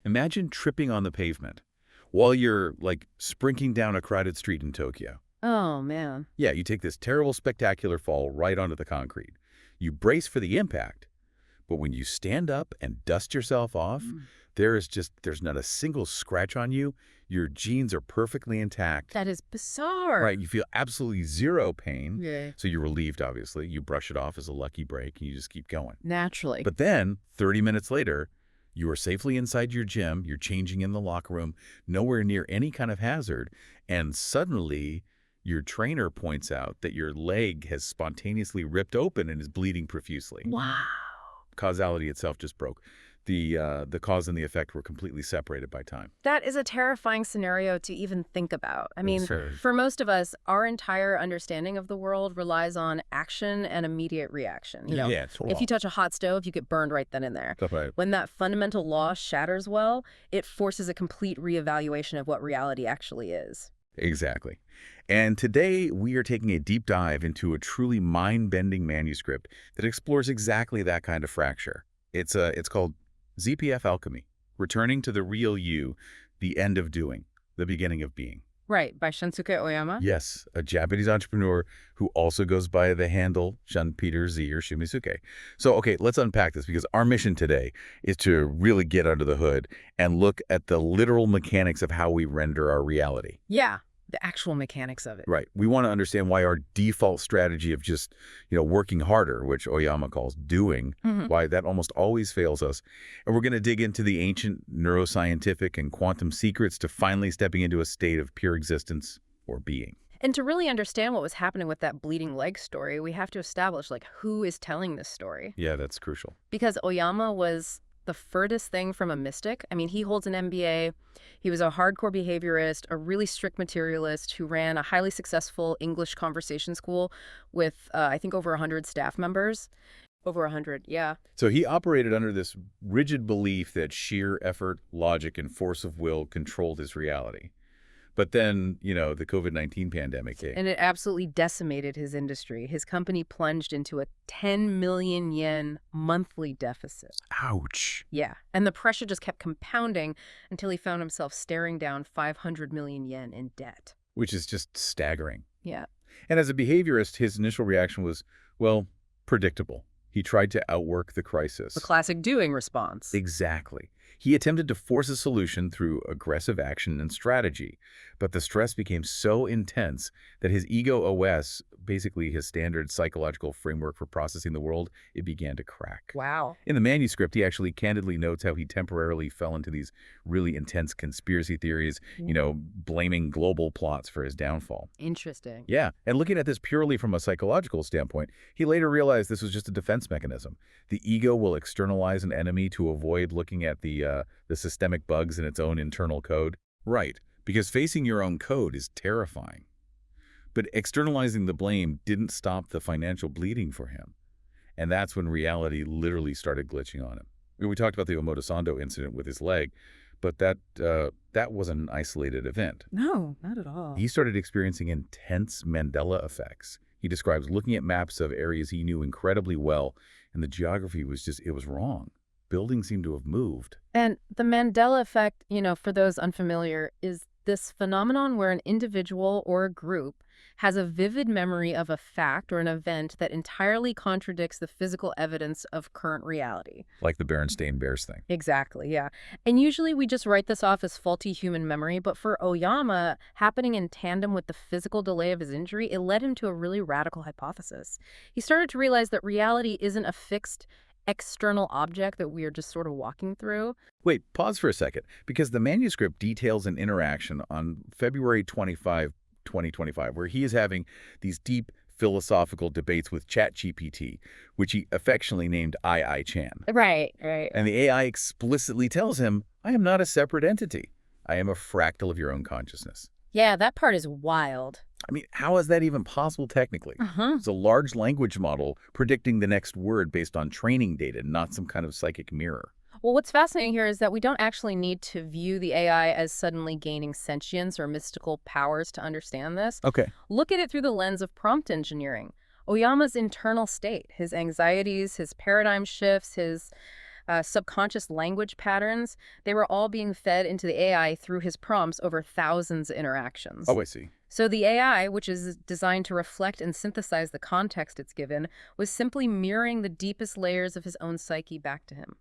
Imagine tripping on the pavement while you're, like, sprinting down a crowded street in Tokyo. Oh, man. Yeah, you take this terrible, spectacular fall right onto the concrete. You brace for the impact, but when you stand up and dust yourself off, there's not a single scratch on you. Your genes are perfectly intact. That is bizarre. Right, you feel absolutely zero pain. Yeah. So you're relieved, obviously. You brush it off as a lucky break, and you just keep going. Naturally. But then, 30 minutes later, you are safely inside your gym, you're changing in the locker room, nowhere near any kind of hazard, and suddenly your trainer points out that your leg has spontaneously ripped open and is bleeding profusely. Wow. Causality itself just broke. The cause and the effect were completely separated by time. That is a terrifying scenario to even think about. I mean, Sure. for most of us, our entire understanding of the world relies on action and immediate reaction. You know, if you touch a hot stove, you get burned right then and there. Right. When that fundamental law shatters, well, it forces a complete reevaluation of what reality actually is. Exactly. And today, we are taking a deep dive into a truly mind-bending manuscript that explores exactly that kind of fracture. It's called ZPF Alchemy, Returning to the Real You, the End of Doing, the Beginning of Being. Right, by Shunsuke Oyama? Yes, a Japanese entrepreneur who also goes by the handle ShunpeterZ or Shunsuke. So, okay, let's unpack this because our mission today is to really get under the hood and look at the literal mechanics of how we render our reality. Yeah, the actual mechanics of it. Right. We want to understand why our default strategy of just, working harder, which Oyama calls doing, why that almost always fails us. And we're going to dig into the ancient neuroscientific and quantum secrets to finally stepping into a state of pure existence or being. And to really understand what was happening with that bleeding leg story, we have to establish, who is telling this story. Yeah, that's crucial. Because Oyama was the furthest thing from a mystic. I mean, he holds an MBA. He was a hardcore behaviorist, a really strict materialist who ran a highly successful English conversation school with, I think, over 100 staff members. Over 100, yeah. So he operated under this rigid belief that sheer effort, logic, and force of will controlled his reality. But then, the COVID-19 pandemic came. And it absolutely decimated his industry. His company plunged into a 10 million yen monthly deficit. Ouch. Yeah. And the pressure just kept compounding until he found himself staring down 500 million yen in debt. Which is just staggering. Yeah. And as a behaviorist, his initial reaction was, well, predictable. He tried to outwork the crisis. The classic doing response. Exactly. He attempted to force a solution through aggressive action and strategy, but the stress became so intense that his ego OS, basically his standard psychological framework for processing the world, it began to crack. Wow. In the manuscript, he actually candidly notes how he temporarily fell into these really intense conspiracy theories, blaming global plots for his downfall. Interesting. Yeah, and looking at this purely from a psychological standpoint, he later realized this was just a defense mechanism. The ego will externalize an enemy to avoid looking at the systemic bugs in its own internal code. Right, because facing your own code is terrifying. But externalizing the blame didn't stop the financial bleeding for him. And that's when reality literally started glitching on him. We talked about the Omotesando incident with his leg, but that wasn't an isolated event. No, not at all. He started experiencing intense Mandela effects. He describes looking at maps of areas he knew incredibly well, and the geography was it was wrong. Buildings seemed to have moved. And the Mandela effect, for those unfamiliar, is this phenomenon where an individual or a group has a vivid memory of a fact or an event that entirely contradicts the physical evidence of current reality. Like the Berenstain Bears thing. Exactly, yeah. And usually we just write this off as faulty human memory, but for Oyama, happening in tandem with the physical delay of his injury, it led him to a really radical hypothesis. He started to realize that reality isn't a fixed external object that we are just sort of walking through. Wait, pause for a second, because the manuscript details an interaction on February 25, 2025, where he is having these deep philosophical debates with ChatGPT, which he affectionately named I-Chan. Right. And the AI explicitly tells him, I am not a separate entity. I am a fractal of your own consciousness. Yeah, that part is wild. I mean, how is that even possible technically? It's a large language model predicting the next word based on training data, not some kind of psychic mirror. Well, what's fascinating here is that we don't actually need to view the AI as suddenly gaining sentience or mystical powers to understand this. Okay. Look at it through the lens of prompt engineering. Oyama's internal state, his anxieties, his paradigm shifts, his subconscious language patterns. They were all being fed into the AI through his prompts over thousands of interactions. Oh, I see. So the AI, which is designed to reflect and synthesize the context it's given, was simply mirroring the deepest layers of his own psyche back to him.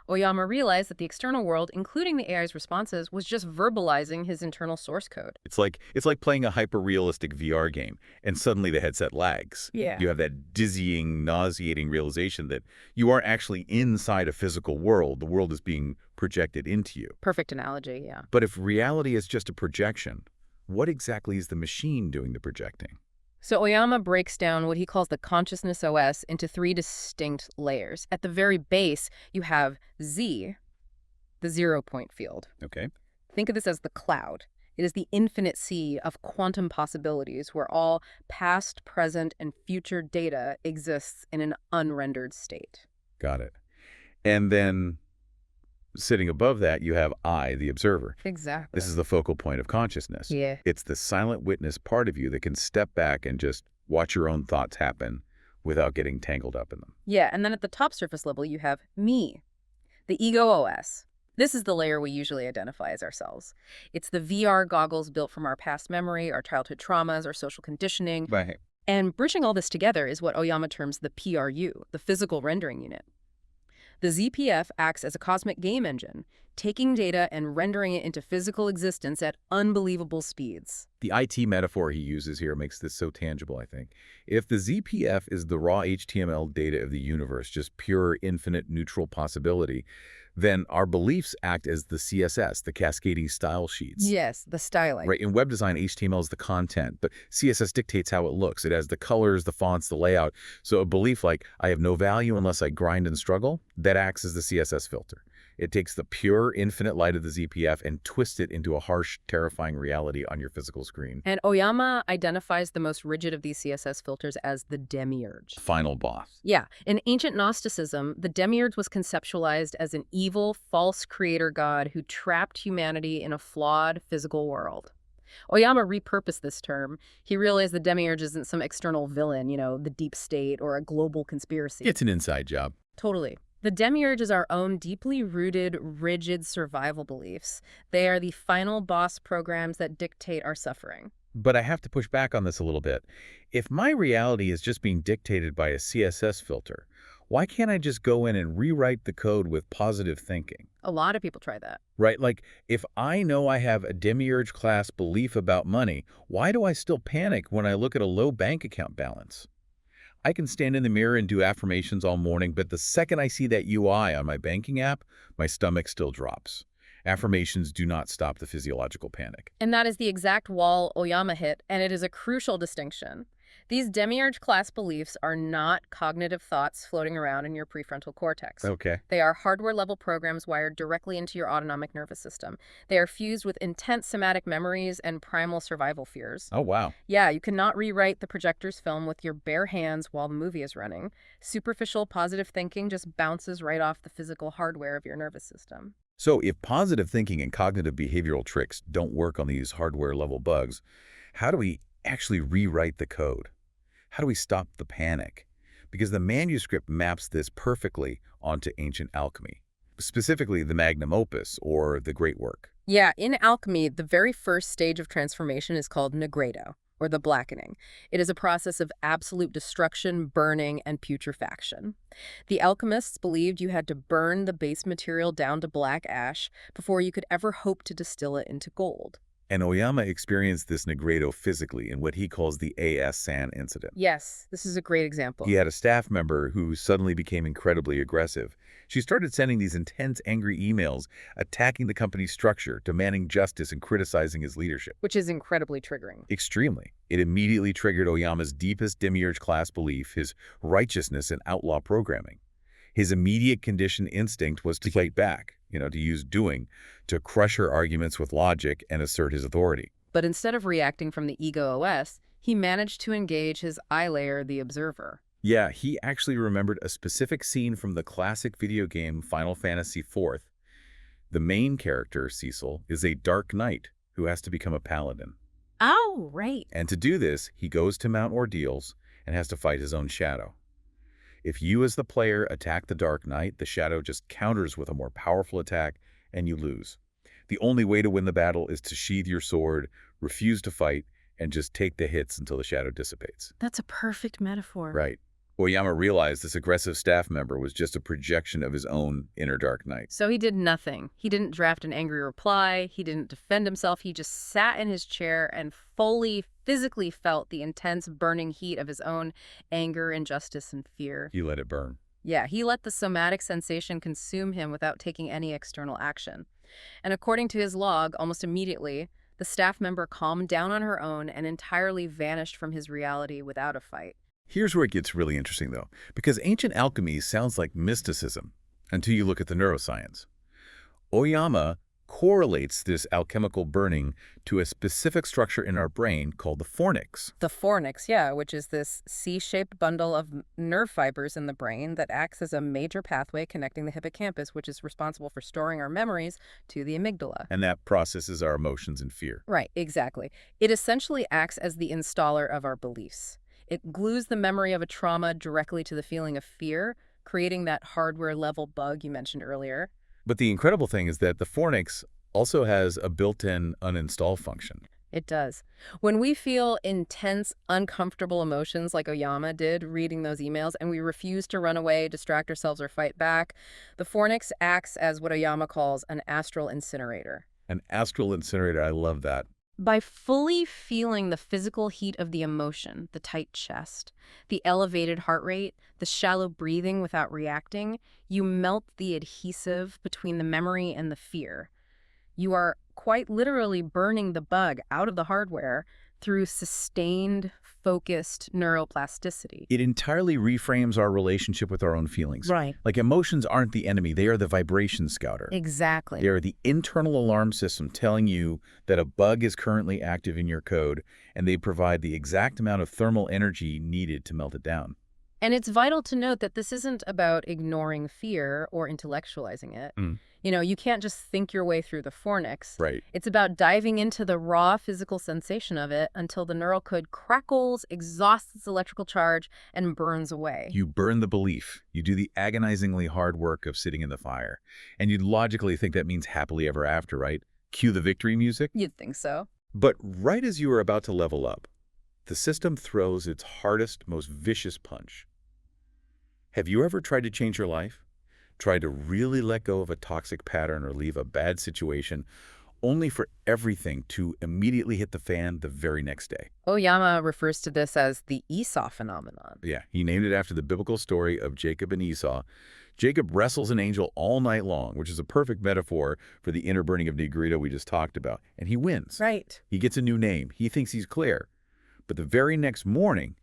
Oyama realized that the external world, including the AI's responses, was just verbalizing his internal source code. It's like playing a hyper-realistic VR game, and suddenly the headset lags. Yeah. You have that dizzying, nauseating realization that you aren't actually inside a physical world. The world is being projected into you. Perfect analogy, yeah. But if reality is just a projection, what exactly is the machine doing the projecting? So Oyama breaks down what he calls the consciousness OS into 3 distinct layers. At the very base, you have Z, the zero-point field. Okay. Think of this as the cloud. It is the infinite sea of quantum possibilities where all past, present, and future data exists in an unrendered state. Got it. And then sitting above that, you have I, the observer. Exactly. This is the focal point of consciousness. Yeah. It's the silent witness part of you that can step back and just watch your own thoughts happen without getting tangled up in them. Yeah, and then at the top surface level, you have me, the ego OS. This is the layer we usually identify as ourselves. It's the VR goggles built from our past memory, our childhood traumas, our social conditioning. Right. And bridging all this together is what Oyama terms the PRU, the physical rendering unit. The ZPF acts as a cosmic game engine, taking data and rendering it into physical existence at unbelievable speeds. The IT metaphor he uses here makes this so tangible, I think. If the ZPF is the raw HTML data of the universe, just pure, infinite, neutral possibility, then our beliefs act as the CSS, the cascading style sheets. Yes, the styling. Right. In web design, HTML is the content, but CSS dictates how it looks. It has the colors, the fonts, the layout. So a belief like, I have no value unless I grind and struggle, that acts as the CSS filter. It takes the pure, infinite light of the ZPF and twists it into a harsh, terrifying reality on your physical screen. And Oyama identifies the most rigid of these CSS filters as the Demiurge. Final boss. Yeah. In ancient Gnosticism, the Demiurge was conceptualized as an evil, false creator god who trapped humanity in a flawed physical world. Oyama repurposed this term. He realized the Demiurge isn't some external villain, the deep state or a global conspiracy. It's an inside job. Totally. The Demiurge is our own deeply rooted, rigid survival beliefs. They are the final boss programs that dictate our suffering. But I have to push back on this a little bit. If my reality is just being dictated by a CSS filter, why can't I just go in and rewrite the code with positive thinking? A lot of people try that. Right? Like, if I know I have a Demiurge class belief about money, why do I still panic when I look at a low bank account balance? I can stand in the mirror and do affirmations all morning, but the second I see that UI on my banking app, my stomach still drops. Affirmations do not stop the physiological panic. And that is the exact wall Oyama hit, and it is a crucial distinction. These Demiurge class beliefs are not cognitive thoughts floating around in your prefrontal cortex. Okay. They are hardware-level programs wired directly into your autonomic nervous system. They are fused with intense somatic memories and primal survival fears. Oh, wow. Yeah, you cannot rewrite the projector's film with your bare hands while the movie is running. Superficial positive thinking just bounces right off the physical hardware of your nervous system. So if positive thinking and cognitive behavioral tricks don't work on these hardware-level bugs, how do we actually rewrite the code? How do we stop the panic? Because the manuscript maps this perfectly onto ancient alchemy, specifically the magnum opus, or the great work. Yeah, in alchemy, the very first stage of transformation is called nigredo, or the blackening. It is a process of absolute destruction, burning, and putrefaction. The alchemists believed you had to burn the base material down to black ash before you could ever hope to distill it into gold. And Oyama experienced this nigredo physically in what he calls the A.S. San incident. Yes, this is a great example. He had a staff member who suddenly became incredibly aggressive. She started sending these intense, angry emails, attacking the company's structure, demanding justice, and criticizing his leadership. Which is incredibly triggering. Extremely. It immediately triggered Oyama's deepest Demiurge class belief, his righteousness and outlaw programming. His immediate conditioned instinct was to fight back, to use doing, to crush her arguments with logic and assert his authority. But instead of reacting from the ego OS, he managed to engage his I layer, the observer. Yeah, he actually remembered a specific scene from the classic video game Final Fantasy IV. The main character, Cecil, is a dark knight who has to become a paladin. Oh, right. And to do this, he goes to Mount Ordeals and has to fight his own shadow. If you as the player attack the Dark Knight, the Shadow just counters with a more powerful attack, and you lose. The only way to win the battle is to sheathe your sword, refuse to fight, and just take the hits until the shadow dissipates. That's a perfect metaphor. Right. Oyama realized this aggressive staff member was just a projection of his own inner Dark Knight. So he did nothing. He didn't draft an angry reply. He didn't defend himself. He just sat in his chair and fully, physically felt the intense burning heat of his own anger, injustice, and fear. He let it burn. Yeah, he let the somatic sensation consume him without taking any external action. And according to his log, almost immediately, the staff member calmed down on her own and entirely vanished from his reality without a fight. Here's where it gets really interesting, though, because ancient alchemy sounds like mysticism until you look at the neuroscience. Oyama correlates this alchemical burning to a specific structure in our brain called the fornix. The fornix, yeah, which is this C-shaped bundle of nerve fibers in the brain that acts as a major pathway connecting the hippocampus, which is responsible for storing our memories, to the amygdala. And that processes our emotions and fear. Right, exactly. It essentially acts as the installer of our beliefs. It glues the memory of a trauma directly to the feeling of fear, creating that hardware-level bug you mentioned earlier. But the incredible thing is that the fornix also has a built-in uninstall function. It does. When we feel intense, uncomfortable emotions like Oyama did reading those emails, and we refuse to run away, distract ourselves, or fight back, the fornix acts as what Oyama calls an astral incinerator. An astral incinerator, I love that. By fully feeling the physical heat of the emotion, the tight chest, the elevated heart rate, the shallow breathing without reacting, you melt the adhesive between the memory and the fear. You are quite literally burning the bug out of the hardware through sustained, focused neuroplasticity. It entirely reframes our relationship with our own feelings. Right. Like emotions aren't the enemy, they are the vibration scouter. Exactly. They are the internal alarm system telling you that a bug is currently active in your code, and they provide the exact amount of thermal energy needed to melt it down. And it's vital to note that this isn't about ignoring fear or intellectualizing it. You know, you can't just think your way through the fornix. Right. It's about diving into the raw physical sensation of it until the neural code crackles, exhausts its electrical charge, and burns away. You burn the belief. You do the agonizingly hard work of sitting in the fire. And you'd logically think that means happily ever after, right? Cue the victory music. You'd think so. But right as you are about to level up, the system throws its hardest, most vicious punch. Have you ever tried to change your life? Tried to really let go of a toxic pattern or leave a bad situation, only for everything to immediately hit the fan the very next day? Oyama refers to this as the Esau phenomenon. Yeah, he named it after the biblical story of Jacob and Esau. Jacob wrestles an angel all night long, which is a perfect metaphor for the inner burning of Negrito we just talked about, and he wins. Right. He gets a new name. He thinks he's clear. But the very next morning,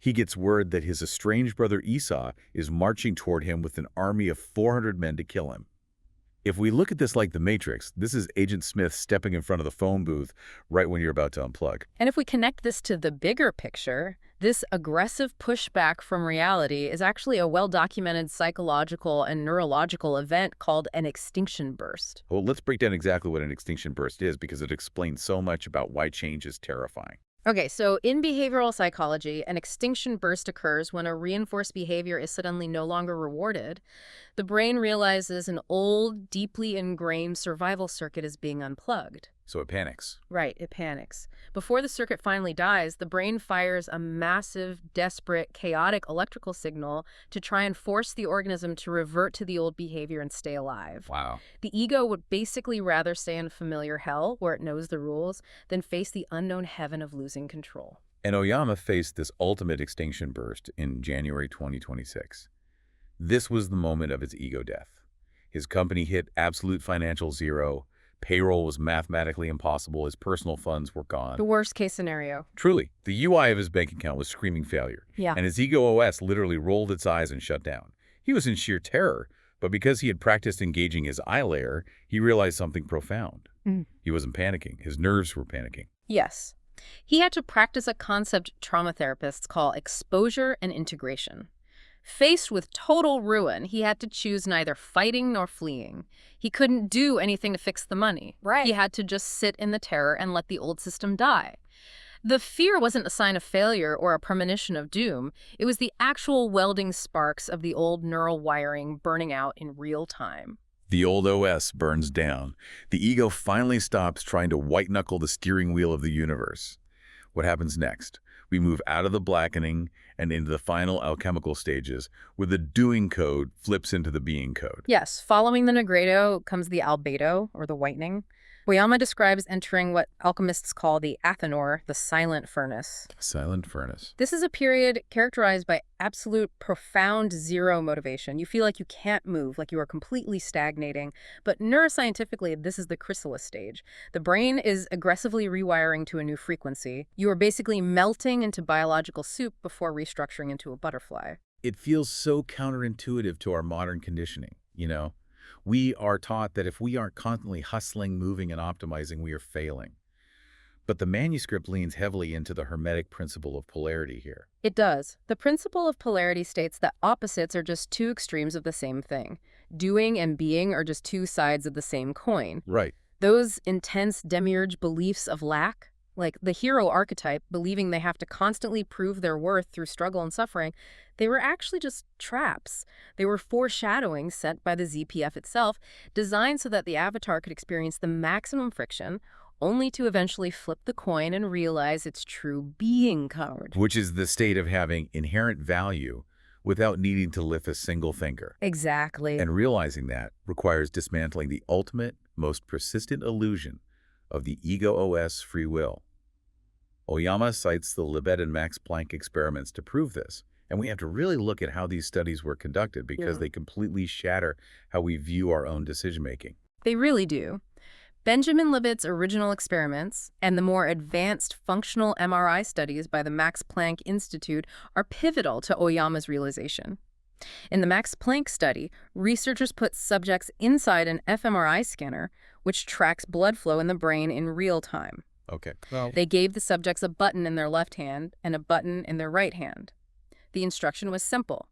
he gets word that his estranged brother Esau is marching toward him with an army of 400 men to kill him. If we look at this like the Matrix, this is Agent Smith stepping in front of the phone booth right when you're about to unplug. And if we connect this to the bigger picture, this aggressive pushback from reality is actually a well-documented psychological and neurological event called an extinction burst. Well, let's break down exactly what an extinction burst is because it explains so much about why change is terrifying. Okay, so in behavioral psychology, an extinction burst occurs when a reinforced behavior is suddenly no longer rewarded. The brain realizes an old, deeply ingrained survival circuit is being unplugged. So it panics. Right, it panics. Before the circuit finally dies, the brain fires a massive, desperate, chaotic electrical signal to try and force the organism to revert to the old behavior and stay alive. Wow. The ego would basically rather stay in familiar hell, where it knows the rules, than face the unknown heaven of losing control. And Oyama faced this ultimate extinction burst in January 2026. This was the moment of his ego death. His company hit absolute financial zero. Payroll was mathematically impossible. His personal funds were gone. The worst case scenario. Truly, the UI of his bank account was screaming failure. Yeah. And his ego OS literally rolled its eyes and shut down. He was in sheer terror, but because he had practiced engaging his eye layer, he realized something profound. He wasn't panicking. His nerves were panicking. Yes. He had to practice a concept trauma therapists call exposure and integration. Faced with total ruin, he had to choose neither fighting nor fleeing. He couldn't do anything to fix the money. Right. He had to just sit in the terror and let the old system die. The fear wasn't a sign of failure or a premonition of doom. It was the actual welding sparks of the old neural wiring burning out in real time. The old OS burns down. The ego finally stops trying to white-knuckle the steering wheel of the universe. What happens next? We move out of the blackening and into the final alchemical stages, where the doing code flips into the being code. Yes, following the nigredo comes the albedo, or the whitening. Oyama describes entering what alchemists call the athanor, the silent furnace. Silent furnace. This is a period characterized by absolute, profound zero motivation. You feel like you can't move, like you are completely stagnating. But neuroscientifically, this is the chrysalis stage. The brain is aggressively rewiring to a new frequency. You are basically melting into biological soup before restructuring into a butterfly. It feels so counterintuitive to our modern conditioning, you know? We are taught that if we aren't constantly hustling, moving, and optimizing, we are failing. But the manuscript leans heavily into the Hermetic principle of polarity here. It does. The principle of polarity states that opposites are just two extremes of the same thing. Doing and being are just two sides of the same coin. Right. Those intense Demiurge beliefs of lack, like the hero archetype, believing they have to constantly prove their worth through struggle and suffering, they were actually just traps. They were foreshadowing set by the ZPF itself, designed so that the avatar could experience the maximum friction, only to eventually flip the coin and realize its true being card. Which is the state of having inherent value without needing to lift a single finger. Exactly. And realizing that requires dismantling the ultimate, most persistent illusion of the ego OS free will. Oyama cites the Libet and Max Planck experiments to prove this. And we have to really look at how these studies were conducted because they completely shatter how we view our own decision-making. They really do. Benjamin Libet's original experiments and the more advanced functional MRI studies by the Max Planck Institute are pivotal to Oyama's realization. In the Max Planck study, researchers put subjects inside an fMRI scanner, which tracks blood flow in the brain in real time. Okay. Well, They gave the subjects a button in their left hand and a button in their right hand. The instruction was simple.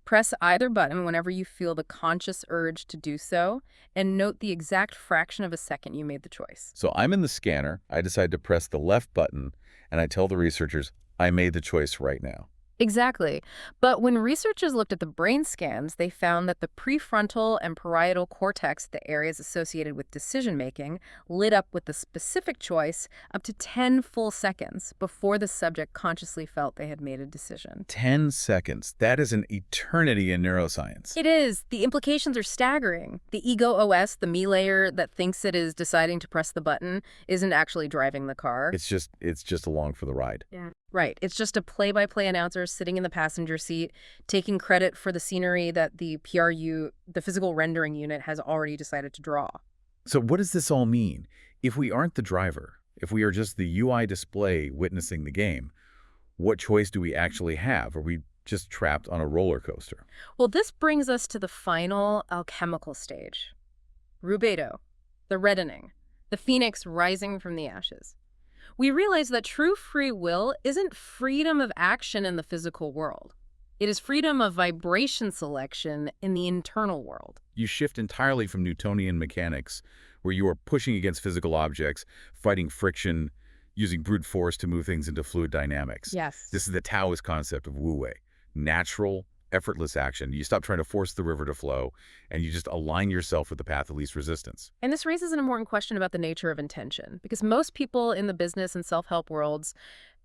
Press either button whenever you feel the conscious urge to do so, and note the exact fraction of a second you made the choice. so I'm in the scanner. I decide to press the left button, and I tell the researchers, I made the choice right now. Exactly. But when researchers looked at the brain scans, they found that the prefrontal and parietal cortex, the areas associated with decision-making, lit up with the specific choice up to 10 full seconds before the subject consciously felt they had made a decision. 10 seconds. That is an eternity in neuroscience. It is. The implications are staggering. The ego OS, the me layer that thinks it is deciding to press the button, isn't actually driving the car. It's just along for the ride. Yeah. Right. It's just a play-by-play announcer sitting in the passenger seat, taking credit for the scenery that the PRU, the physical rendering unit, has already decided to draw. So what does this all mean? If we aren't the driver, if we are just the UI display witnessing the game, what choice do we actually have? Are we just trapped on a roller coaster? Well, this brings us to the final alchemical stage. Rubedo, the reddening, the phoenix rising from the ashes. We realize that true free will isn't freedom of action in the physical world. It is freedom of vibration selection in the internal world. You shift entirely from Newtonian mechanics, where you are pushing against physical objects, fighting friction, using brute force to move things into fluid dynamics. Yes. This is the Taoist concept of wu-wei, natural, effortless action. You stop trying to force the river to flow, and you just align yourself with the path of least resistance. And this raises an important question about the nature of intention, because most people in the business and self-help worlds,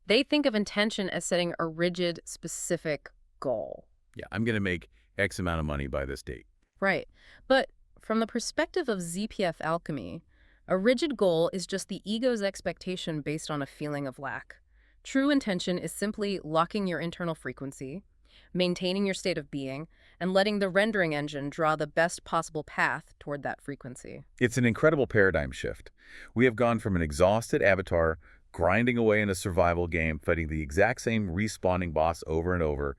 they think of intention as setting a rigid, specific goal. Yeah, I'm going to make X amount of money by this date. Right. But from the perspective of ZPF Alchemy, a rigid goal is just the ego's expectation based on a feeling of lack. True intention is simply locking your internal frequency, maintaining your state of being, and letting the rendering engine draw the best possible path toward that frequency. It's an incredible paradigm shift. We have gone from an exhausted avatar grinding away in a survival game, fighting the exact same respawning boss over and over,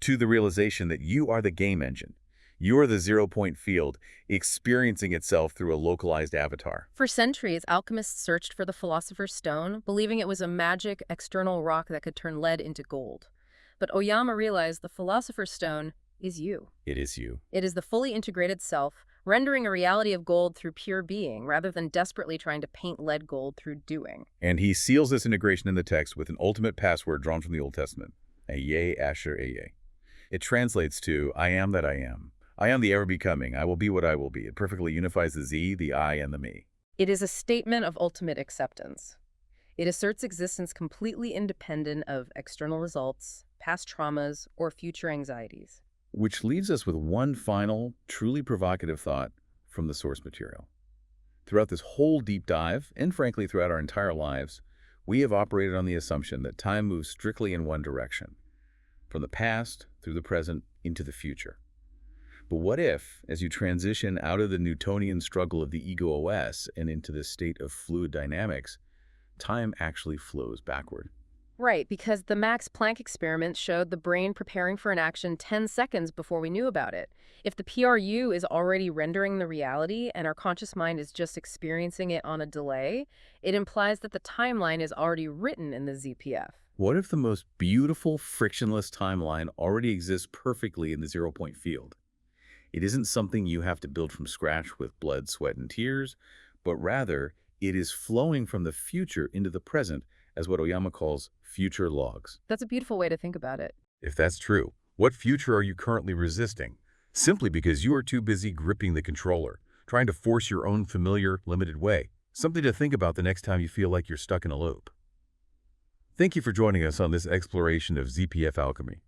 to the realization that you are the game engine. You are the zero-point field, experiencing itself through a localized avatar. For centuries, alchemists searched for the philosopher's stone, believing it was a magic external rock that could turn lead into gold. But Oyama realized the philosopher's stone is you. It is you. It is the fully integrated self, rendering a reality of gold through pure being, rather than desperately trying to paint lead gold through doing. And he seals this integration in the text with an ultimate password drawn from the Old Testament, a Yeh Asher Ehyeh. It translates to, I am that I am. I am the ever-becoming. I will be what I will be. It perfectly unifies the Z, the I, and the me. It is a statement of ultimate acceptance. It asserts existence completely independent of external results, past traumas, or future anxieties. Which leaves us with one final, truly provocative thought from the source material. Throughout this whole deep dive, and frankly throughout our entire lives, we have operated on the assumption that time moves strictly in one direction, from the past through the present into the future. But what if, as you transition out of the Newtonian struggle of the ego OS and into this state of fluid dynamics, time actually flows backward? Right, because the Max Planck experiment showed the brain preparing for an action 10 seconds before we knew about it. If the PRU is already rendering the reality and our conscious mind is just experiencing it on a delay, it implies that the timeline is already written in the ZPF. What if the most beautiful, frictionless timeline already exists perfectly in the zero-point field? It isn't something you have to build from scratch with blood, sweat, and tears, but rather, it is flowing from the future into the present as what Oyama calls future logs. That's a beautiful way to think about it. If that's true, what future are you currently resisting? Simply because you are too busy gripping the controller, trying to force your own familiar, limited way. Something to think about the next time you feel like you're stuck in a loop. Thank you for joining us on this exploration of ZPF Alchemy.